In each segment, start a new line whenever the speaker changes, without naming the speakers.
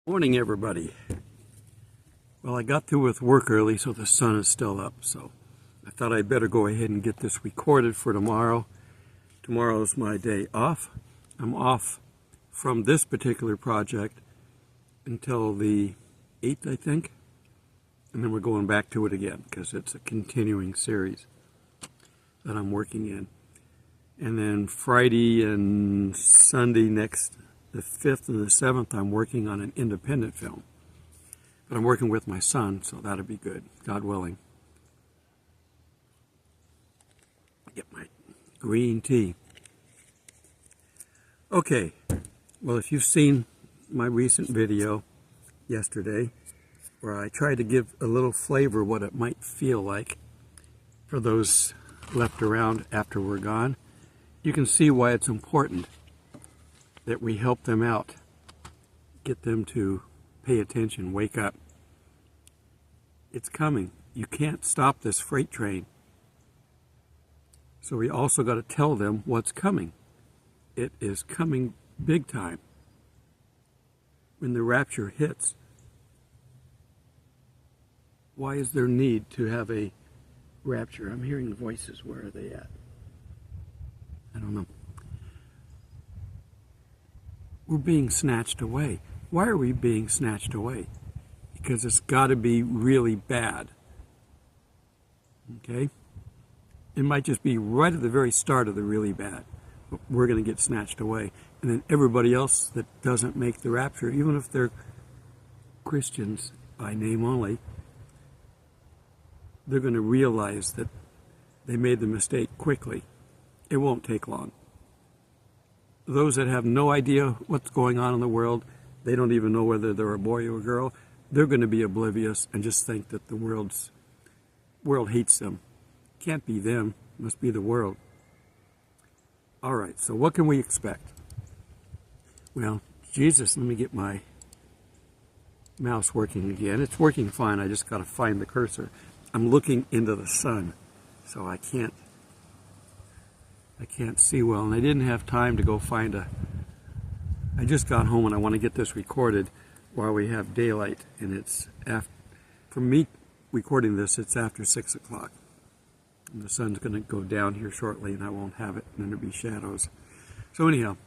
Morning, everybody. Well, I got through with work early, so the sun is still up, so I thought I'd better go ahead and get this recorded for tomorrow. Tomorrow's my day off. I'm off from this particular project until the 8th, I think, and then we're going back to it again because it's a continuing series that I'm working in. And then Friday and Sunday the 5th and the 7th, I'm working on an independent film. But I'm working with my son, so that'll be good, God willing. Get my green tea. Okay, well, if you've seen my recent video yesterday, where I tried to give a little flavor what it might feel like for those left around after we're gone, you can see why it's important that we help them out, get them to pay attention, wake up. It's coming. You can't stop this freight train. So we also got to tell them what's coming. It is coming big time. When the rapture hits, why is there need to have a rapture? I'm hearing voices. Where are they at? I don't know. We're being snatched away. Why are we being snatched away? Because it's got to be really bad. Okay? It might just be right at the very start of the really bad. But we're going to get snatched away. And then everybody else that doesn't make the rapture, even if they're Christians by name only, they're going to realize that they made the mistake quickly. It won't take long. Those that have no idea what's going on in the world, they don't even know whether they're a boy or a girl, they're going to be oblivious and just think that the world hates them. Can't be them, must be the world. All right, so what can we expect? Well, Jesus, let me get my mouse working again. It's working fine, I just got to find the cursor. I'm looking into the sun, so I can't see well, and I didn't have time to go find I just got home and I want to get this recorded while we have daylight, and it's for me recording this, it's after 6 o'clock. And the sun's going to go down here shortly and I won't have it, and then there'll be shadows. So anyhow,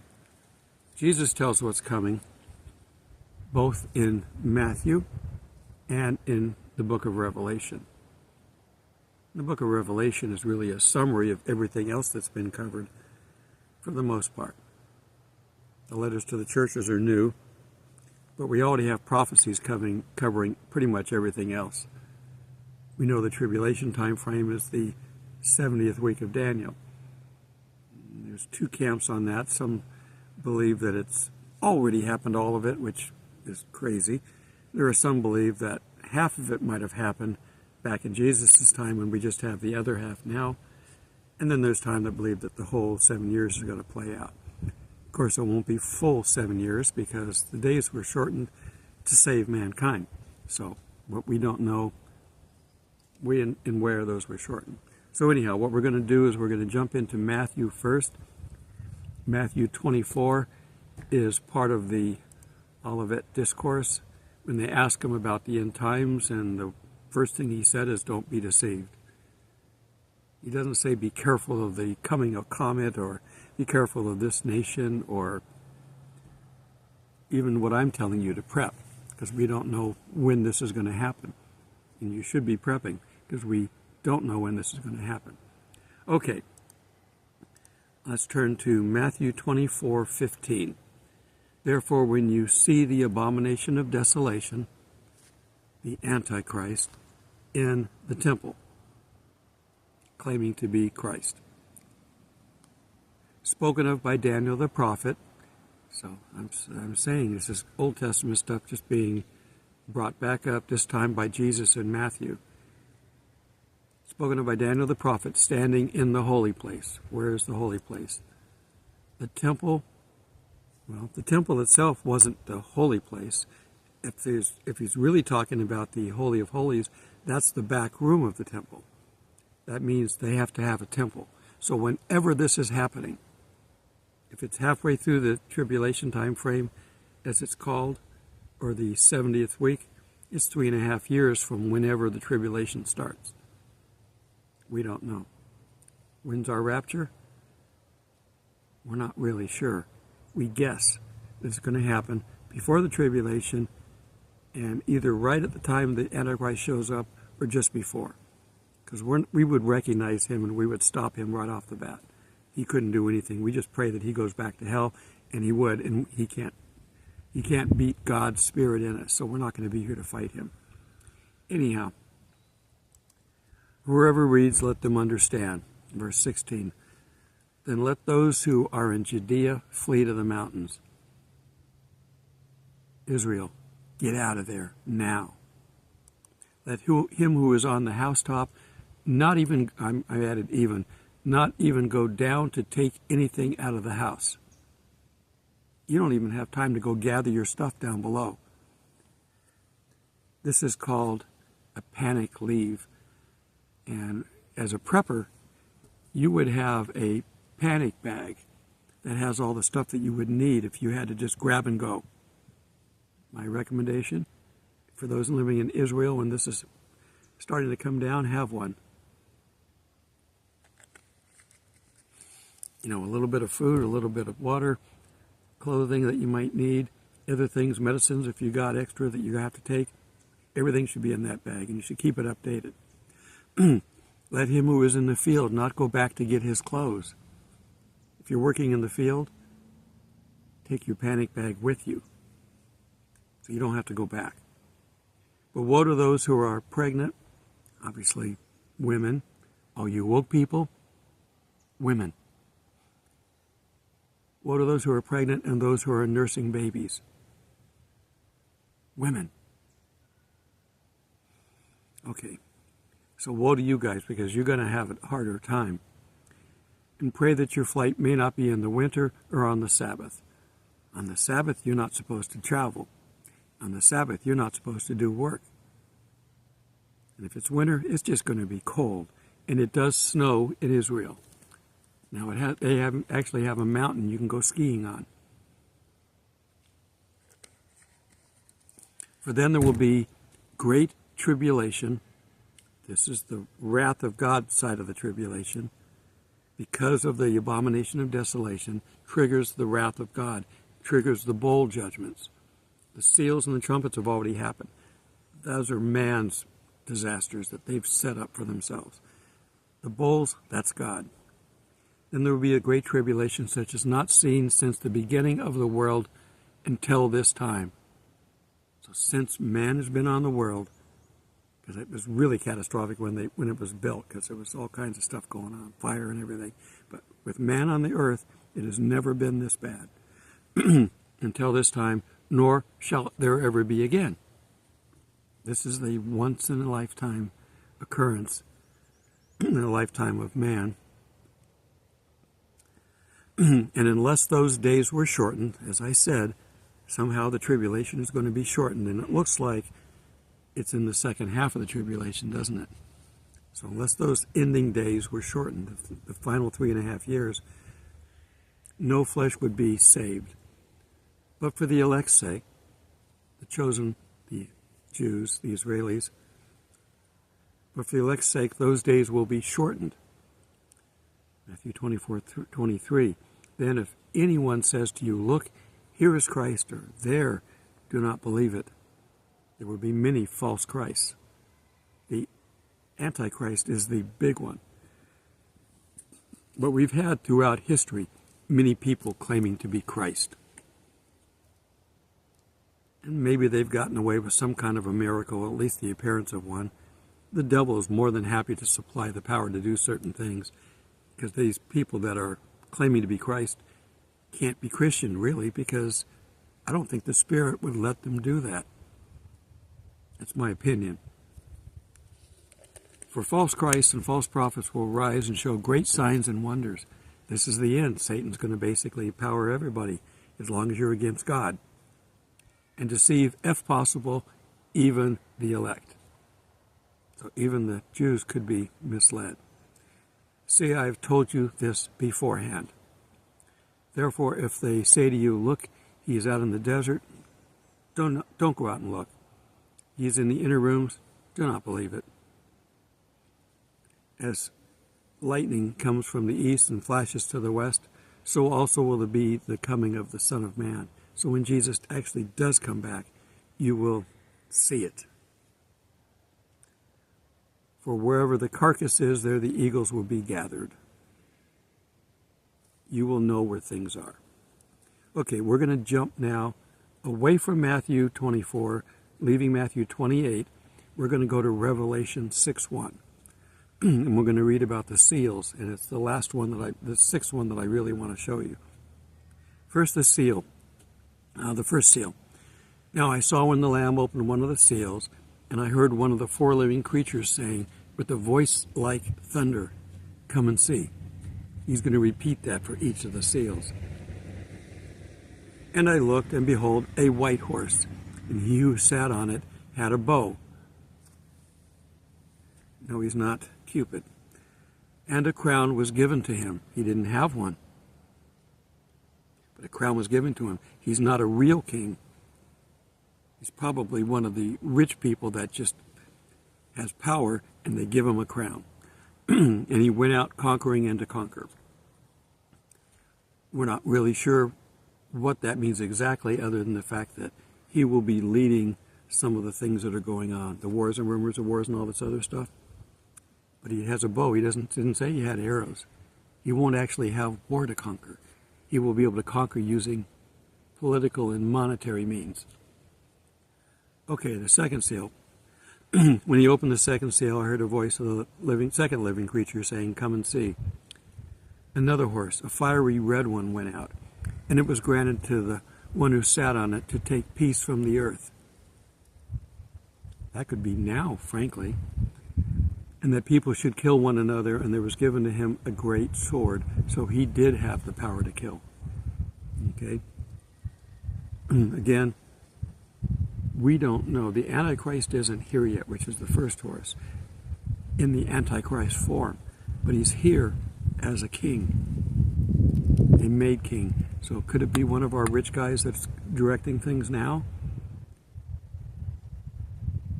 Jesus tells what's coming both in Matthew and in the book of Revelation. The book of Revelation is really a summary of everything else that's been covered for the most part. The letters to the churches are new, but we already have prophecies covering pretty much everything else. We know the tribulation time frame is the 70th week of Daniel. There's two camps on that. Some believe that it's already happened, all of it, which is crazy. There are some believe that half of it might have happened back in Jesus' time, and we just have the other half now. And then there's time that believe that the whole 7 years is going to play out. Of course, it won't be full 7 years because the days were shortened to save mankind. So, what we don't know when and where those were shortened. So anyhow, what we're going to do is we're going to jump into Matthew first. Matthew 24 is part of the Olivet Discourse. When they ask him about the end times, and the first thing he said is, don't be deceived. He doesn't say be careful of the coming of comet, or be careful of this nation, or even what I'm telling you to prep, because we don't know when this is going to happen. And you should be prepping, because we don't know when this is going to happen. Okay, let's turn to Matthew 24:15. Therefore, when you see the abomination of desolation, the Antichrist, in the temple, claiming to be Christ, spoken of by Daniel the prophet. So I'm saying this is Old Testament stuff just being brought back up, this time by Jesus in Matthew. Spoken of by Daniel the prophet, standing in the holy place. Where is the holy place? The temple. Well, the temple itself wasn't the holy place. If he's really talking about the Holy of Holies, that's the back room of the temple. That means they have to have a temple. So whenever this is happening, if it's halfway through the tribulation time frame, as it's called, or the 70th week, it's 3.5 years from whenever the tribulation starts. We don't know. When's our rapture? We're not really sure. We guess it's going to happen before the tribulation and either right at the time the Antichrist shows up or just before. Because we would recognize him and we would stop him right off the bat. He couldn't do anything. We just pray that he goes back to hell, and he would, and he can't. He can't beat God's Spirit in us, so we're not going to be here to fight him. Anyhow, whoever reads, let them understand. Verse 16. Then let those who are in Judea flee to the mountains. Israel, get out of there now. Let him who is on the housetop not even, I added even, not even go down to take anything out of the house. You don't even have time to go gather your stuff down below. This is called a panic leave. And as a prepper, you would have a panic bag that has all the stuff that you would need if you had to just grab and go. My recommendation for those living in Israel, when this is starting to come down, have one. You know, a little bit of food, a little bit of water, clothing that you might need, other things, medicines if you got extra that you have to take. Everything should be in that bag, and you should keep it updated. Let him who is in the field not go back to get his clothes. If you're working in the field, take your panic bag with you, so you don't have to go back. But woe to those who are pregnant, obviously women, all you woke people, women. Woe to those who are pregnant and those who are nursing babies. Women. Okay. So woe to you guys, because you're going to have a harder time. And pray that your flight may not be in the winter or on the Sabbath. On the Sabbath, you're not supposed to travel. On the Sabbath, you're not supposed to do work. And if it's winter, it's just going to be cold. And it does snow in Israel. Now, they actually have a mountain you can go skiing on. For then there will be great tribulation. This is the wrath of God side of the tribulation. Because of the abomination of desolation, triggers the wrath of God, triggers the bowl judgments. The seals and the trumpets have already happened. Those are man's disasters that they've set up for themselves. The bowls, that's God. Then there will be a great tribulation such as not seen since the beginning of the world until this time. So since man has been on the world, because it was really catastrophic when it was built, because there was all kinds of stuff going on, fire and everything. But with man on the earth, it has never been this bad until this time, nor shall there ever be again. This is the once-in-a-lifetime occurrence in the lifetime of man. And unless those days were shortened, as I said, somehow the tribulation is going to be shortened. And it looks like it's in the second half of the tribulation, doesn't it? So unless those ending days were shortened, the final 3.5 years, no flesh would be saved. But for the elect's sake, the chosen, the Jews, the Israelis, but for the elect's sake, those days will be shortened. Matthew 24:23. Then if anyone says to you, look, here is Christ, or there, do not believe it. There will be many false Christs. The Antichrist is the big one. But we've had throughout history many people claiming to be Christ. And maybe they've gotten away with some kind of a miracle, at least the appearance of one. The devil is more than happy to supply the power to do certain things, because these people that are claiming to be Christ can't be Christian, really, because I don't think the Spirit would let them do that. That's my opinion. For false Christs and false prophets will rise and show great signs and wonders. This is the end. Satan's going to basically power everybody as long as you're against God, and deceive, if possible, even the elect. So even the Jews could be misled. See, I have told you this beforehand. Therefore, if they say to you, look, he is out in the desert, Don't go out and look. He's in the inner rooms. Do not believe it. As lightning comes from the east and flashes to the west, so also will it be the coming of the Son of Man. So when Jesus actually does come back, you will see it. For wherever the carcass is, there the eagles will be gathered. You will know where things are. Okay, we're going to jump now away from Matthew 24, leaving Matthew 28. We're going to go to Revelation 6:1. And we're going to read about the seals, and it's the sixth one that I really want to show you. First, the first seal. Now I saw when the Lamb opened one of the seals, and I heard one of the four living creatures saying, with a voice like thunder, "Come and see." He's going to repeat that for each of the seals. And I looked, and behold, a white horse, and he who sat on it had a bow. No, he's not Cupid. And a crown was given to him. He didn't have one, but a crown was given to him. He's not a real king. He's probably one of the rich people that just has power, and they give him a crown. And he went out conquering and to conquer. We're not really sure what that means exactly, other than the fact that he will be leading some of the things that are going on, the wars and rumors of wars and all this other stuff. But he has a bow. He didn't say he had arrows. He won't actually have war to conquer. He will be able to conquer using political and monetary means. Okay, the second seal. When he opened the second seal, I heard a voice of the second living creature saying, "Come and see." Another horse, a fiery red one, went out, and it was granted to the one who sat on it to take peace from the earth. That could be now, frankly. And that people should kill one another, and there was given to him a great sword, so he did have the power to kill. Okay? Again, we don't know. The Antichrist isn't here yet, which is the first horse, in the Antichrist form. But he's here as a king, a made king. So could it be one of our rich guys that's directing things now?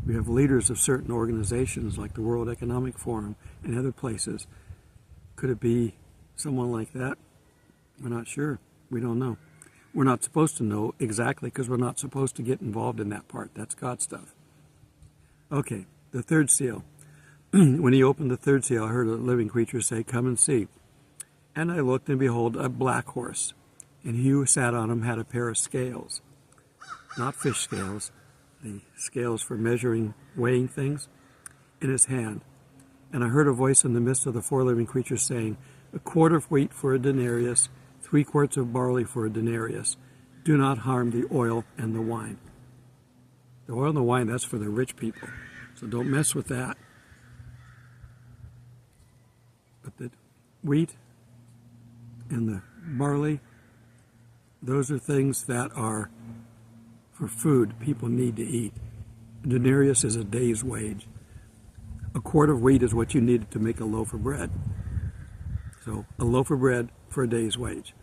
We have leaders of certain organizations like the World Economic Forum and other places. Could it be someone like that? We're not sure. We don't know. We're not supposed to know exactly because we're not supposed to get involved in that part. That's God stuff. Okay, the third seal. When he opened the third seal, I heard a living creature say, "Come and see." And I looked, and behold, a black horse. And he who sat on him had a pair of scales. Not fish scales, the scales for measuring, weighing things, in his hand. And I heard a voice in the midst of the four living creatures saying, "A quart of wheat for a denarius, 3 quarts of barley for a denarius. Do not harm the oil and the wine." The oil and the wine, that's for the rich people. So don't mess with that. But the wheat and the barley, those are things that are for food people need to eat. A denarius is a day's wage. A quart of wheat is what you needed to make a loaf of bread. So a loaf of bread for a day's wage,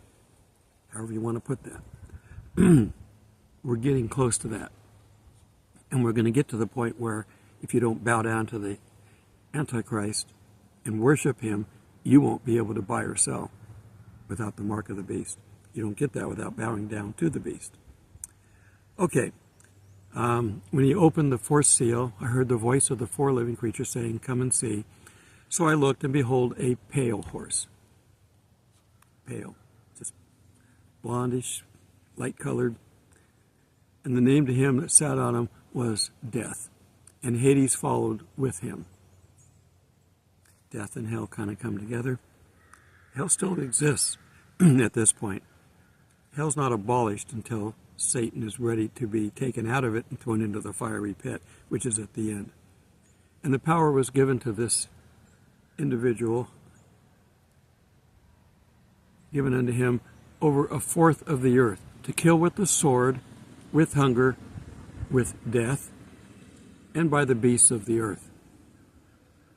however you want to put that. We're getting close to that. And we're going to get to the point where if you don't bow down to the Antichrist and worship him, you won't be able to buy or sell without the mark of the beast. You don't get that without bowing down to the beast. Okay, when he opened the fourth seal, I heard the voice of the four living creatures saying, "Come and see." So I looked, and behold, a pale horse. Pale, just blondish, light-colored. And the name to him that sat on him was Death, and Hades followed with him. Death and hell kind of come together. Hell still exists at this point. Hell's not abolished until Satan is ready to be taken out of it and thrown into the fiery pit, which is at the end. And the power was given to this individual, given unto him over a fourth of the earth, to kill with the sword, with hunger, with death, and by the beasts of the earth.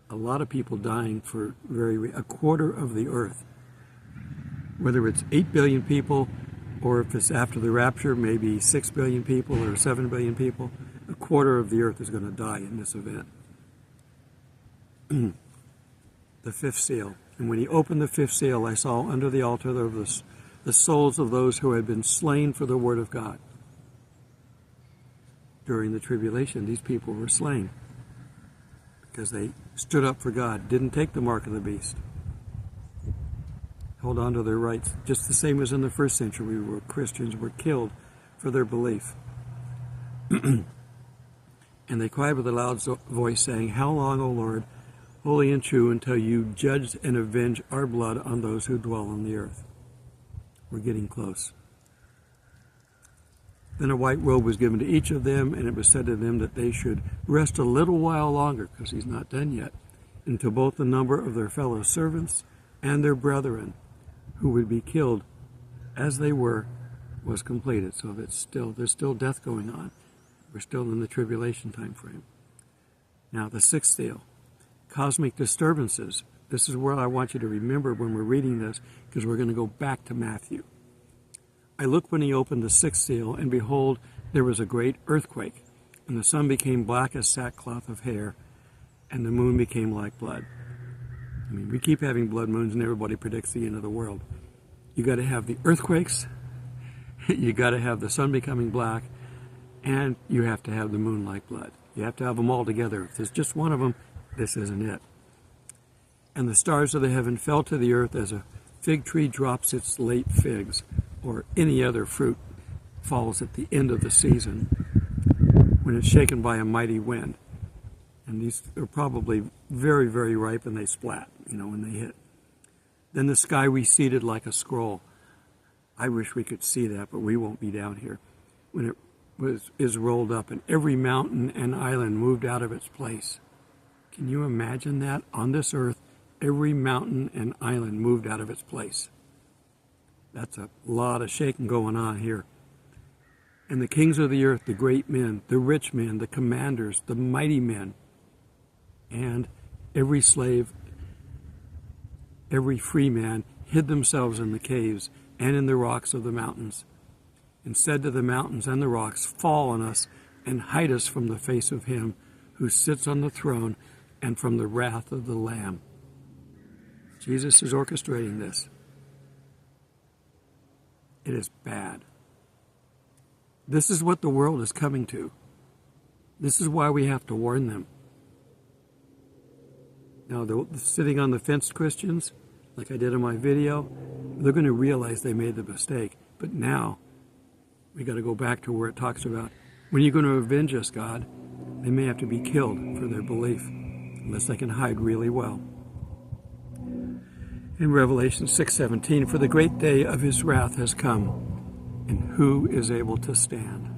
A lot of people dying for a quarter of the earth. Whether it's 8 billion people or if it's after the rapture, maybe 6 billion people or 7 billion people. A quarter of the earth is going to die in this event. The fifth seal. And when he opened the fifth seal, I saw under the altar the souls of those who had been slain for the word of God. During the tribulation, these people were slain because they stood up for God, didn't take the mark of the beast, held on to their rights, just the same as in the first century where Christians were killed for their belief. And they cried with a loud voice, saying, "How long, O Lord, holy and true, until you judge and avenge our blood on those who dwell on the earth?" We're getting close. Then a white robe was given to each of them, and it was said to them that they should rest a little while longer, because he's not done yet, until both the number of their fellow servants and their brethren who would be killed as they were was completed. So there's still death going on. We're still in the tribulation time frame. Now the sixth seal, cosmic disturbances. This is where I want you to remember when we're reading this, because we're going to go back to Matthew. I looked when he opened the sixth seal, and behold, there was a great earthquake, and the sun became black as sackcloth of hair, and the moon became like blood. I mean, we keep having blood moons, and everybody predicts the end of the world. You got to have the earthquakes, you got to have the sun becoming black, and you have to have the moon like blood. You have to have them all together. If there's just one of them, this isn't it. And the stars of the heaven fell to the earth as a fig tree drops its late figs, or any other fruit falls at the end of the season when it's shaken by a mighty wind. And these are probably very, very ripe, and they splat, when they hit. Then the sky receded like a scroll. I wish we could see that, but we won't be down here. When it is rolled up, and every mountain and island moved out of its place. Can you imagine that? On this earth, every mountain and island moved out of its place. That's a lot of shaking going on here. And the kings of the earth, the great men, the rich men, the commanders, the mighty men, and every slave, every free man hid themselves in the caves and in the rocks of the mountains, and said to the mountains and the rocks, "Fall on us and hide us from the face of him who sits on the throne and from the wrath of the Lamb." Jesus is orchestrating this. It is bad. This is what the world is coming to. This is why we have to warn them. Now, the sitting on the fence Christians, like I did in my video, they're going to realize they made the mistake. But now, we got to go back to where it talks about, when you're going to avenge us, God, they may have to be killed for their belief, unless they can hide really well. In Revelation 6:17, "For the great day of his wrath has come, and who is able to stand?"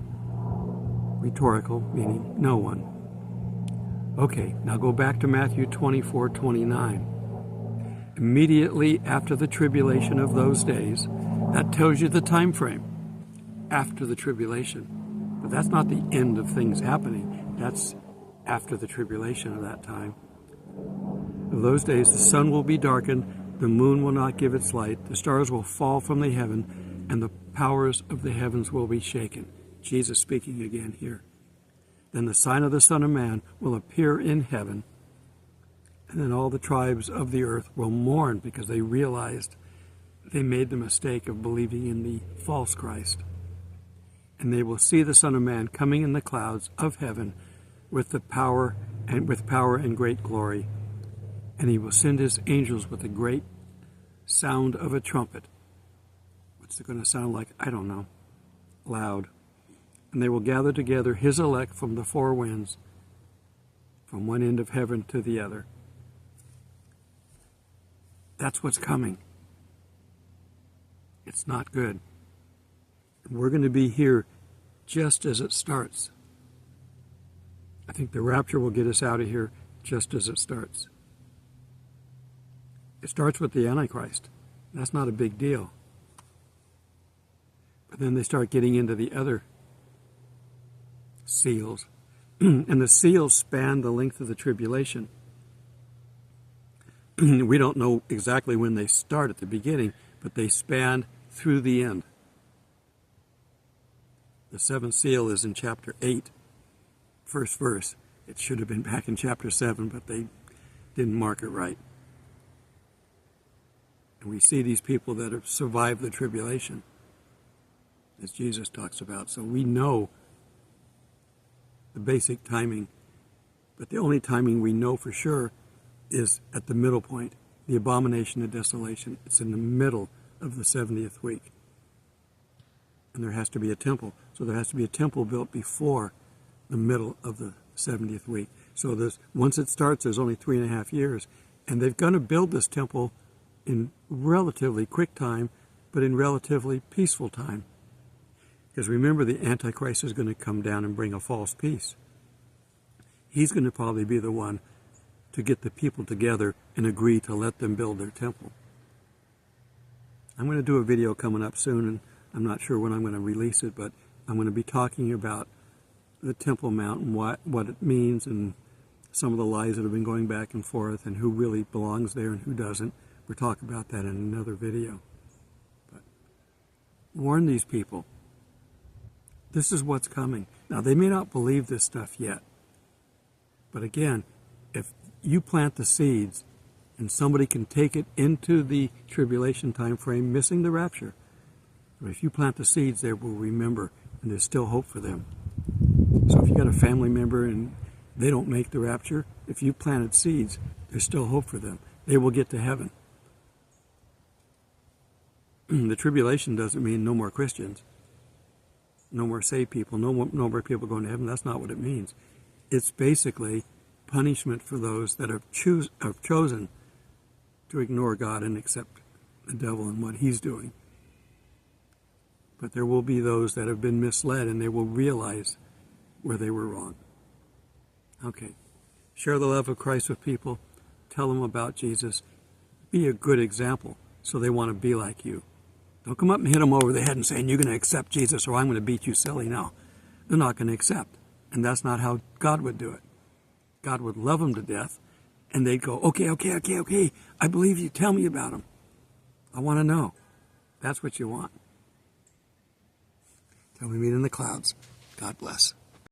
Rhetorical, meaning no one. Okay, now go back to Matthew 24:29. Immediately after the tribulation of those days, that tells you the time frame. After the tribulation. But that's not the end of things happening. That's after the tribulation of that time. Of those days, the sun will be darkened, the moon will not give its light, the stars will fall from the heaven, and the powers of the heavens will be shaken. Jesus speaking again here. Then the sign of the Son of Man will appear in heaven, and then all the tribes of the earth will mourn because they realized they made the mistake of believing in the false Christ. And they will see the Son of Man coming in the clouds of heaven with power and great glory. And he will send his angels with a great sound of a trumpet. What's it going to sound like? I don't know. Loud. And they will gather together his elect from the four winds, from one end of heaven to the other. That's what's coming. It's not good. And we're going to be here just as it starts. I think the rapture will get us out of here just as it starts. It starts with the Antichrist. That's not a big deal. But then they start getting into the other seals. And the seals span the length of the tribulation. We don't know exactly when they start at the beginning, but they span through the end. The seventh seal is in chapter 8, first verse. It should have been back in chapter 7, but they didn't mark it right. And we see these people that have survived the tribulation, as Jesus talks about. So we know the basic timing, but the only timing we know for sure is at the middle point, the abomination of desolation. It's in the middle of the 70th week. And there has to be a temple. So there has to be a temple built before the middle of the 70th week. So once it starts, there's only 3.5 years. And they're going to build this temple in relatively quick time, but in relatively peaceful time. Because remember, the Antichrist is going to come down and bring a false peace. He's going to probably be the one to get the people together and agree to let them build their temple. I'm going to do a video coming up soon, and I'm not sure when I'm going to release it, but I'm going to be talking about the Temple Mount and what it means, and some of the lies that have been going back and forth, and who really belongs there and who doesn't. We'll talk about that in another video. But warn these people. This is what's coming. Now, they may not believe this stuff yet. But again, if you plant the seeds and somebody can take it into the tribulation time frame, missing the rapture, but if you plant the seeds, they will remember, and there's still hope for them. So if you got a family member and they don't make the rapture, if you planted seeds, there's still hope for them. They will get to heaven. The tribulation doesn't mean no more Christians, no more saved people, no more people going to heaven. That's not what it means. It's basically punishment for those that have chosen to ignore God and accept the devil and what he's doing. But there will be those that have been misled, and they will realize where they were wrong. Okay. Share the love of Christ with people. Tell them about Jesus. Be a good example so they want to be like you. Don't come up and hit them over the head and saying, you're going to accept Jesus or I'm going to beat you silly. No, they're not going to accept. And that's not how God would do it. God would love them to death, and they'd go, okay, I believe you. Tell me about him. I want to know. That's what you want. Till we meet in the clouds. God bless.